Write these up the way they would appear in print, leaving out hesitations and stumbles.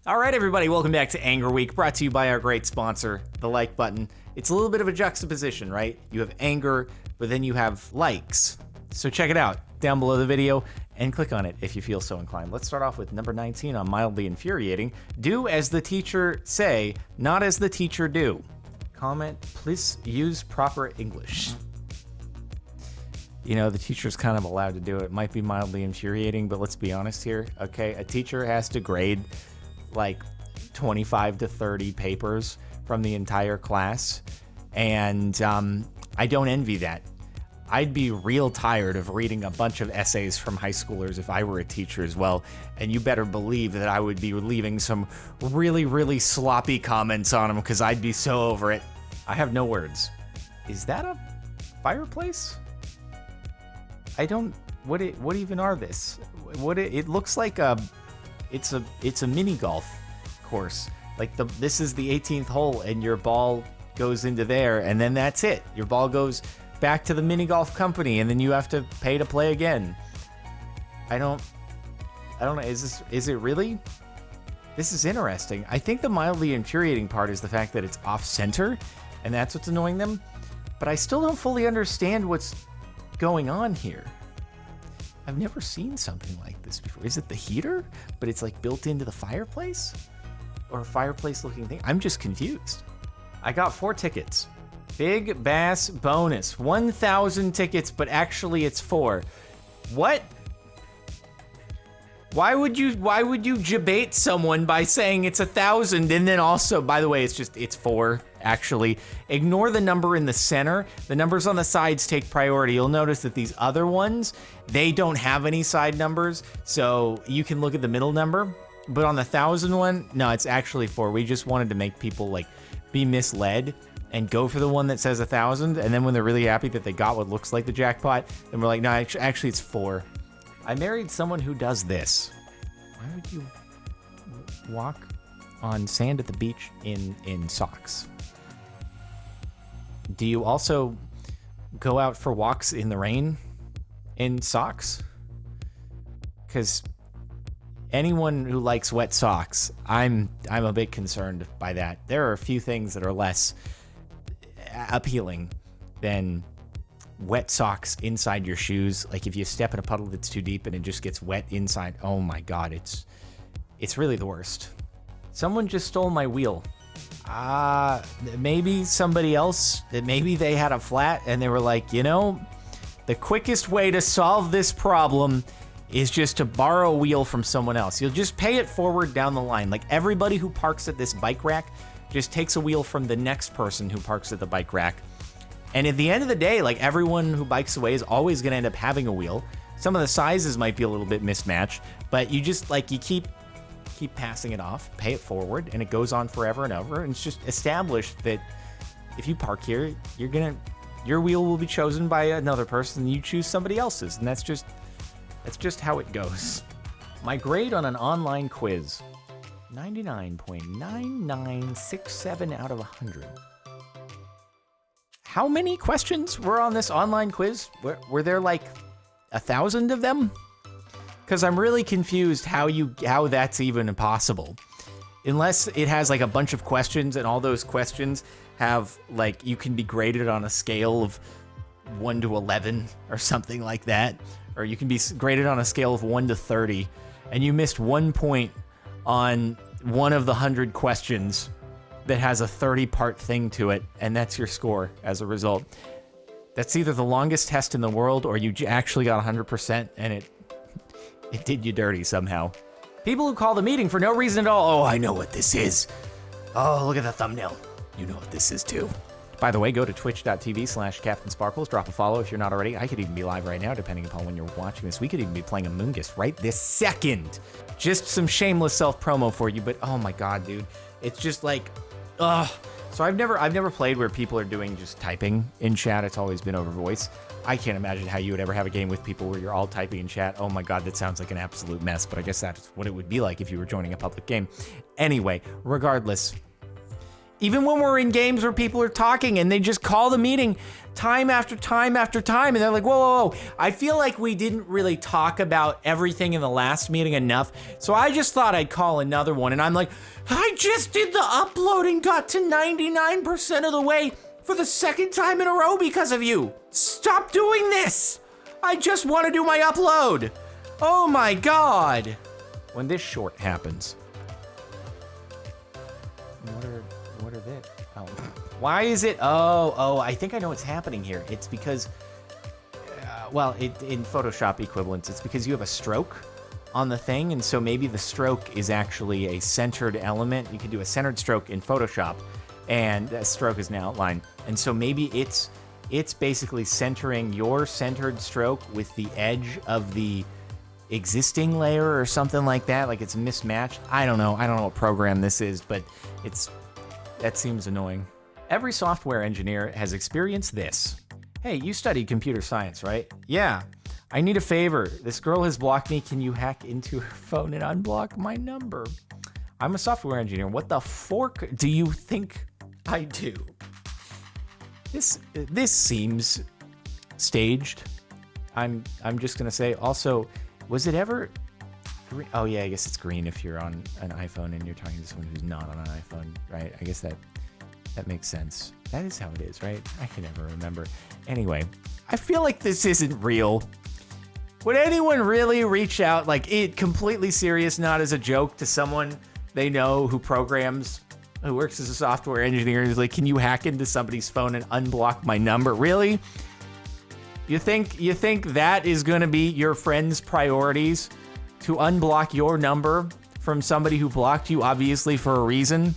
All right, everybody, welcome back to Anger Week, brought to you by our great sponsor, the like button. It's a little bit of a juxtaposition, right? You have anger, but then you have likes. So check it out down below the video and click on it if you feel so inclined. Let's start off with number 19 on Mildly Infuriating. Do as the teacher say, not as the teacher do. Comment, please use proper English. You know, the teacher's kind of allowed to do it. It might be mildly infuriating, but let's be honest here, okay? A teacher has to grade like 25 to 30 papers from the entire class, and I don't envy that. I'd be real tired of reading a bunch of essays from high schoolers if I were a teacher as well, and you better believe that I would be leaving some really, really sloppy comments on them because I'd be so over it. I have no words. Is that a fireplace? I don't. What even are this? It looks like it's a mini golf course. Like this is the 18th hole, and your ball goes into there, and then that's it. Your ball goes back to the mini golf company, and then you have to pay to play again. I don't know. Is it really? This is interesting. I think the mildly infuriating part is the fact that it's off center, and that's what's annoying them. But I still don't fully understand what's going on here. I've never seen something like this before. Is it the heater, but it's like built into the fireplace? Or a fireplace looking thing? I'm just confused. I got 4 tickets. Big Bass bonus. 1,000 tickets, but actually it's 4. What? Why would you debate someone by saying it's 1,000 and then also, by the way, it's 4, actually. Ignore the number in the center. The numbers on the sides take priority. You'll notice that these other ones, they don't have any side numbers, so you can look at the middle number. But on the 1,000 one, no, it's actually 4. We just wanted to make people like be misled and go for the one that says 1,000, and then when they're really happy that they got what looks like the jackpot, then we're like, no, actually it's 4. I married someone who does this. Why would you walk on sand at the beach in socks? Do you also go out for walks in the rain in socks? Because anyone who likes wet socks, I'm a bit concerned by that. There are a few things that are less appealing than wet socks inside your shoes. Like if you step in a puddle that's too deep and it just gets wet inside, oh my god, it's really the worst. Someone just stole my wheel. Maybe somebody else, maybe they had a flat and they were like, you know, the quickest way to solve this problem is just to borrow a wheel from someone else. You'll just pay it forward down the line. Like everybody who parks at this bike rack just takes a wheel from the next person who parks at the bike rack. And at the end of the day, like everyone who bikes away is always gonna end up having a wheel. Some of the sizes might be a little bit mismatched, but you just like, you keep passing it off, pay it forward, and it goes on forever and ever. And it's just established that if you park here, your wheel will be chosen by another person and you choose somebody else's. And that's just how it goes. My grade on an online quiz, 99.9967 out of 100. How many questions were on this online quiz? Were there like 1,000 of them? Because I'm really confused how that's even possible. Unless it has like a bunch of questions and all those questions have like, you can be graded on a scale of 1 to 11 or something like that. Or you can be graded on a scale of 1 to 30 and you missed 1 point on one of the 100 questions that has a 30-part thing to it, and that's your score as a result. That's either the longest test in the world or you actually got 100% and it did you dirty somehow. People who call the meeting for no reason at all. Oh, I know what this is. Oh, look at the thumbnail. You know what this is too. By the way, go to twitch.tv/CaptainSparkles. Drop a follow if you're not already. I could even be live right now, depending upon when you're watching this. We could even be playing Among Us right this second. Just some shameless self-promo for you, but oh my god, dude. It's just like, ugh. So I've never played where people are doing just typing in chat. It's always been over voice. I can't imagine how you would ever have a game with people where you're all typing in chat. Oh my god, that sounds like an absolute mess, but I guess that's what it would be like if you were joining a public game. Anyway, regardless, Even when we're in games where people are talking and they just call the meeting time after time after time, and they're like, whoa, whoa, whoa. I feel like we didn't really talk about everything in the last meeting enough, so I just thought I'd call another one, and I'm like, I just did the upload and got to 99% of the way for the second time in a row because of you. Stop doing this. I just want to do my upload. Oh my God. When this short happens. What are they? Oh, why is it? Oh, I think I know what's happening here. It's because, in Photoshop equivalents, it's because you have a stroke on the thing, and so maybe the stroke is actually a centered element. You can do a centered stroke in Photoshop, and that stroke is an outline. And so maybe it's basically centering your centered stroke with the edge of the existing layer or something like that. Like it's mismatched. I don't know what program this is, but that seems annoying. Every software engineer has experienced this. Hey, you studied computer science, right? Yeah. I need a favor. This girl has blocked me. Can you hack into her phone and unblock my number? I'm a software engineer. What the fork do you think I do? This seems staged. I'm just gonna say. Also, was it ever green? Oh yeah, I guess it's green if you're on an iPhone and you're talking to someone who's not on an iPhone, right? I guess that makes sense. That is how it is, right? I can never remember. Anyway, I feel like this isn't real. Would anyone really reach out, like it completely serious, not as a joke, to someone they know who works as a software engineer, who's like, can you hack into somebody's phone and unblock my number? Really? You think that is going to be your friend's priorities, to unblock your number from somebody who blocked you obviously for a reason?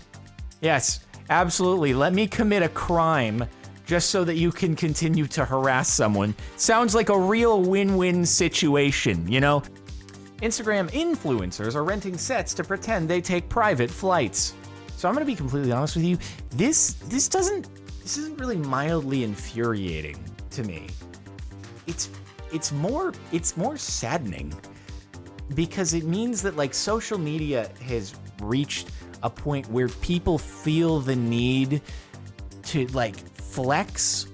Yes, absolutely. Let me commit a crime just so that you can continue to harass someone. Sounds like a real win-win situation, you know? Instagram influencers are renting sets to pretend they take private flights. So I'm going to be completely honest with you. This isn't really mildly infuriating to me. It's more saddening, because it means that like social media has reached a point where people feel the need to like flex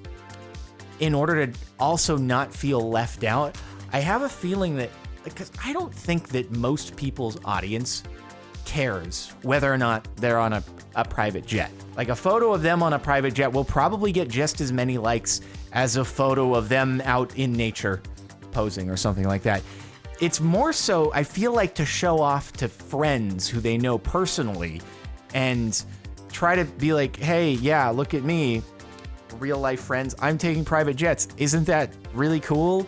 in order to also not feel left out. I have a feeling that, because I don't think that most people's audience cares whether or not they're on a private jet. Like a photo of them on a private jet will probably get just as many likes as a photo of them out in nature posing or something like that. It's more so, I feel like, to show off to friends who they know personally and try to be like, hey, yeah, look at me, real life friends, I'm taking private jets. Isn't that really cool?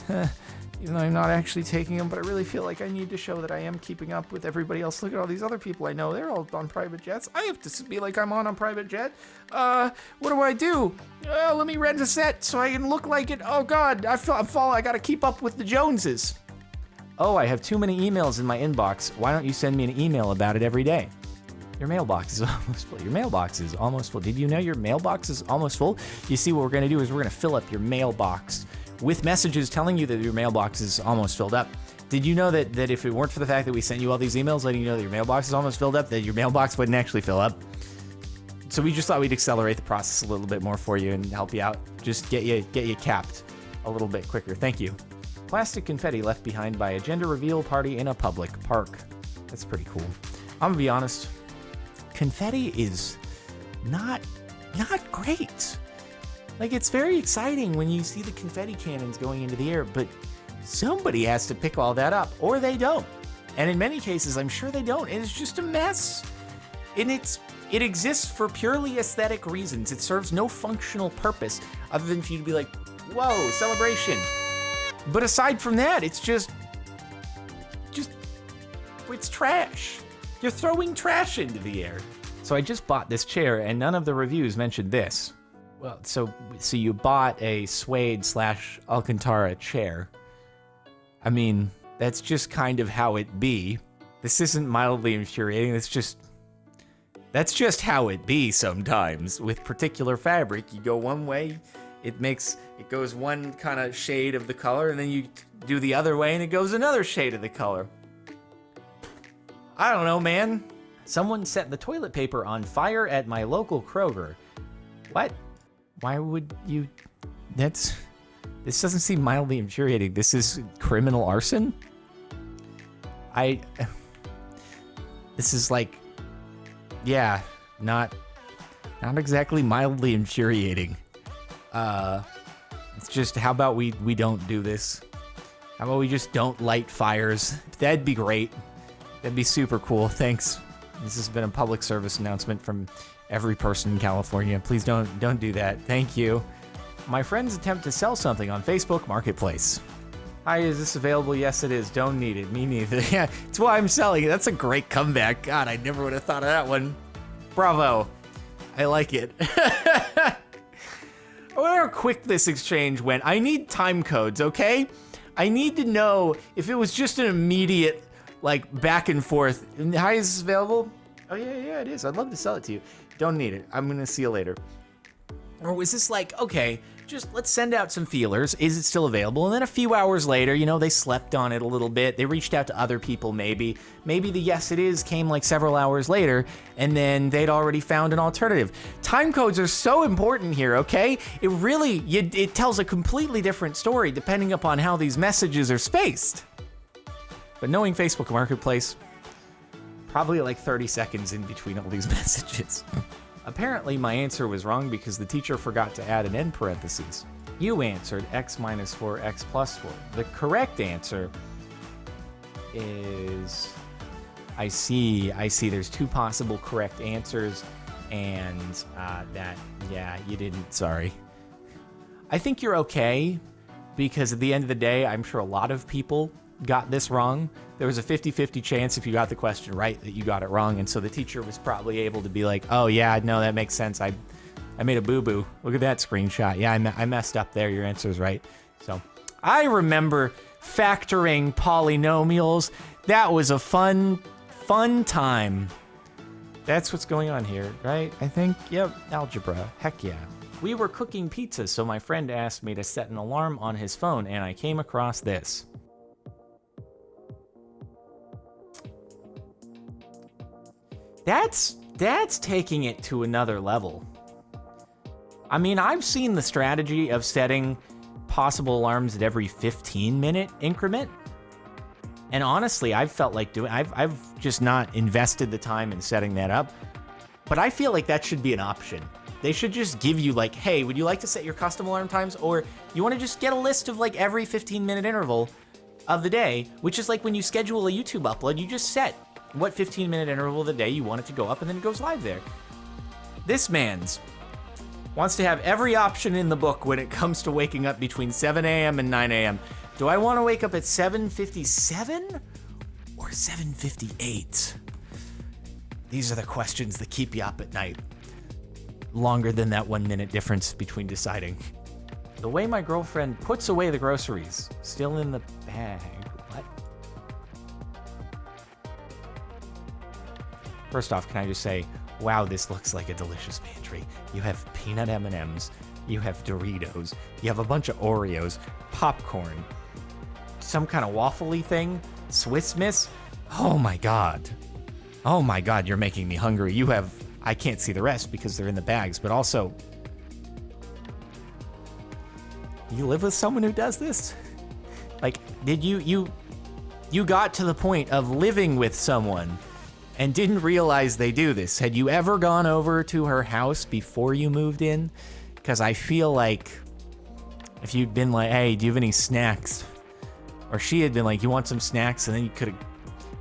Even though I'm not actually taking them, but I really feel like I need to show that I am keeping up with everybody else. Look at all these other people I know. They're all on private jets. I have to be like I'm on a private jet. What do? Let me rent a set so I can look like it. Oh God, I gotta keep up with the Joneses. Oh, I have too many emails in my inbox. Why don't you send me an email about it every day? Your mailbox is almost full. Your mailbox is almost full. Did you know your mailbox is almost full? You see, what we're gonna do is we're gonna fill up your mailbox with messages telling you that your mailbox is almost filled up. Did you know that if it weren't for the fact that we sent you all these emails letting you know that your mailbox is almost filled up, that your mailbox wouldn't actually fill up? So we just thought we'd accelerate the process a little bit more for you and help you out. Just get you capped a little bit quicker. Thank you. Plastic confetti left behind by a gender reveal party in a public park. That's pretty cool. I'm gonna be honest. Confetti is not great. Like, it's very exciting when you see the confetti cannons going into the air, but somebody has to pick all that up, or they don't. And in many cases, I'm sure they don't, and it's just a mess. And it exists for purely aesthetic reasons. It serves no functional purpose other than for you to be like, whoa, celebration. But aside from that, it's just it's trash. You're throwing trash into the air. So I just bought this chair, and none of the reviews mentioned this. Well, so you bought a Suede / Alcantara chair. I mean, that's just kind of how it be. This isn't mildly infuriating. That's just how it be sometimes with particular fabric. You go one way, it goes one kind of shade of the color, and then you do the other way and it goes another shade of the color. I don't know, man. Someone set the toilet paper on fire at my local Kroger. What? Why would you? This doesn't seem mildly infuriating. This is criminal arson? This is like, yeah, not exactly mildly infuriating. It's just, how about we don't do this? How about we just don't light fires? That'd be great. That'd be super cool. Thanks. This has been a public service announcement from every person in California. Please don't do that. Thank you. My friends attempt to sell something on Facebook Marketplace. Hi, is this available? Yes, it is. Don't need it. Me neither. Yeah, it's why I'm selling it. That's a great comeback. God, I never would have thought of that one. Bravo. I like it. I wonder how quick this exchange went. I need time codes, okay? I need to know if it was just an immediate, like, back and forth. Hi, is this available? Oh, yeah, it is. I'd love to sell it to you. Don't need it. I'm going to see you later. Or was this like, okay, just let's send out some feelers. Is it still available? And then a few hours later, they slept on it a little bit. They reached out to other people maybe. Maybe the yes it is came like several hours later, and then they'd already found an alternative. Time codes are so important here, okay? It tells a completely different story depending upon how these messages are spaced. But knowing Facebook Marketplace, probably like 30 seconds in between all these messages. Apparently, my answer was wrong because the teacher forgot to add an end parentheses. You answered x minus 4, x plus 4. The correct answer is... I see. There's two possible correct answers, and you didn't. Sorry. I think you're okay, because at the end of the day, I'm sure a lot of people got this wrong. There was a 50-50 chance if you got the question right that you got it wrong, and so the teacher was probably able to be like, oh yeah, no, that makes sense. I made a boo-boo. Look at that screenshot. Yeah, I messed up there. Your answer's right. So I remember factoring polynomials. That was a fun time. That's what's going on here, right? I think, yep, algebra. Heck yeah. We were cooking pizza, so my friend asked me to set an alarm on his phone, and I came across this. That's taking it to another level. I mean, I've seen the strategy of setting possible alarms at every 15-minute increment. And honestly, I've felt like I've just not invested the time in setting that up. But I feel like that should be an option. They should just give you like, hey, would you like to set your custom alarm times? Or you want to just get a list of like every 15-minute interval of the day, which is like when you schedule a YouTube upload, you just set what 15-minute interval of the day you want it to go up, and then it goes live there. This man's wants to have every option in the book when it comes to waking up between 7 a.m. and 9 a.m. Do I want to wake up at 7:57 or 7:58? These are the questions that keep you up at night. Longer than that 1 minute difference between deciding. The way my girlfriend puts away the groceries, still in the bag. What? First off, can I just say, wow, this looks like a delicious pantry. You have peanut M&Ms, you have Doritos, you have a bunch of Oreos, popcorn, some kind of waffly thing, Swiss Miss. Oh my God. Oh my God, you're making me hungry. You have, I can't see the rest because they're in the bags, but also, you live with someone who does this? Like, did you got to the point of living with someone and didn't realize they do this? Had you ever gone over to her house before you moved in? Because I feel like if you'd been like, hey, do you have any snacks? Or she had been like, you want some snacks? And then you could have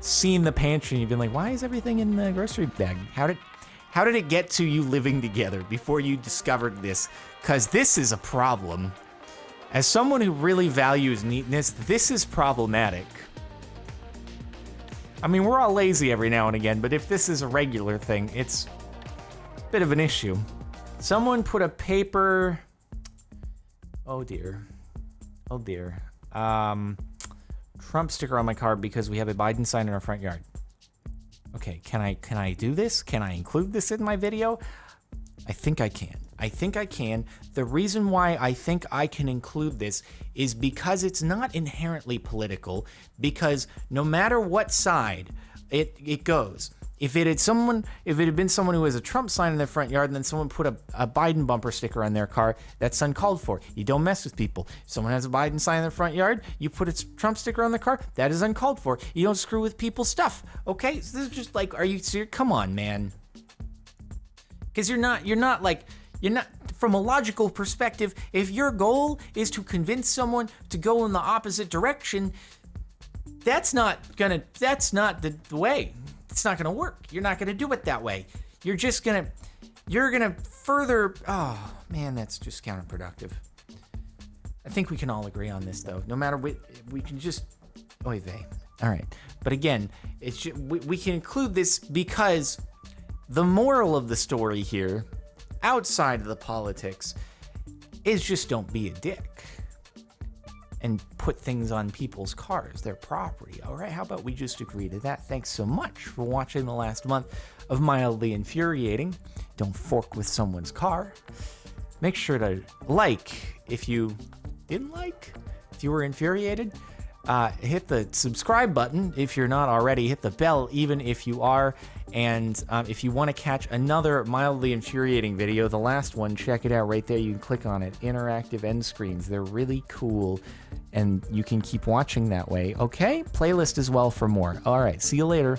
seen the pantry and you'd been like, why is everything in the grocery bag? How did it get to you living together before you discovered this? Because this is a problem. As someone who really values neatness, this is problematic. I mean, we're all lazy every now and again, but if this is a regular thing, it's a bit of an issue. Someone put a paper... Oh dear. Trump sticker on my car because we have a Biden sign in our front yard. Okay, can I do this? Can I include this in my video? I think I can. The reason why I think I can include this is because it's not inherently political, because no matter what side it goes, If it had been someone who has a Trump sign in their front yard and then someone put a Biden bumper sticker on their car, that's uncalled for. You don't mess with people. If someone has a Biden sign in their front yard, you put a Trump sticker on the car, that is uncalled for. You don't screw with people's stuff, okay? So this is just like, are you serious? Come on, man. Because you're not from a logical perspective, if your goal is to convince someone to go in the opposite direction, that's not the way. It's not gonna work. You're not gonna do it that way. You're gonna further, oh man, that's just counterproductive. I think we can all agree on this though. No matter what, we can just, oy vey. All right, but again, we can include this because the moral of the story here, outside of the politics, is just don't be a dick and put things on people's cars, their property. All right, how about we just agree to that? Thanks so much for watching the last month of Mildly Infuriating. Don't fork with someone's car. Make sure to like if you didn't like, if you were infuriated. Hit the subscribe button if you're not already. Hit the bell even if you are. And if you want to catch another Mildly Infuriating video, the last one, check it out right there. You can click on it. Interactive end screens. They're really cool. And you can keep watching that way. Okay? Playlist as well for more. All right. See you later.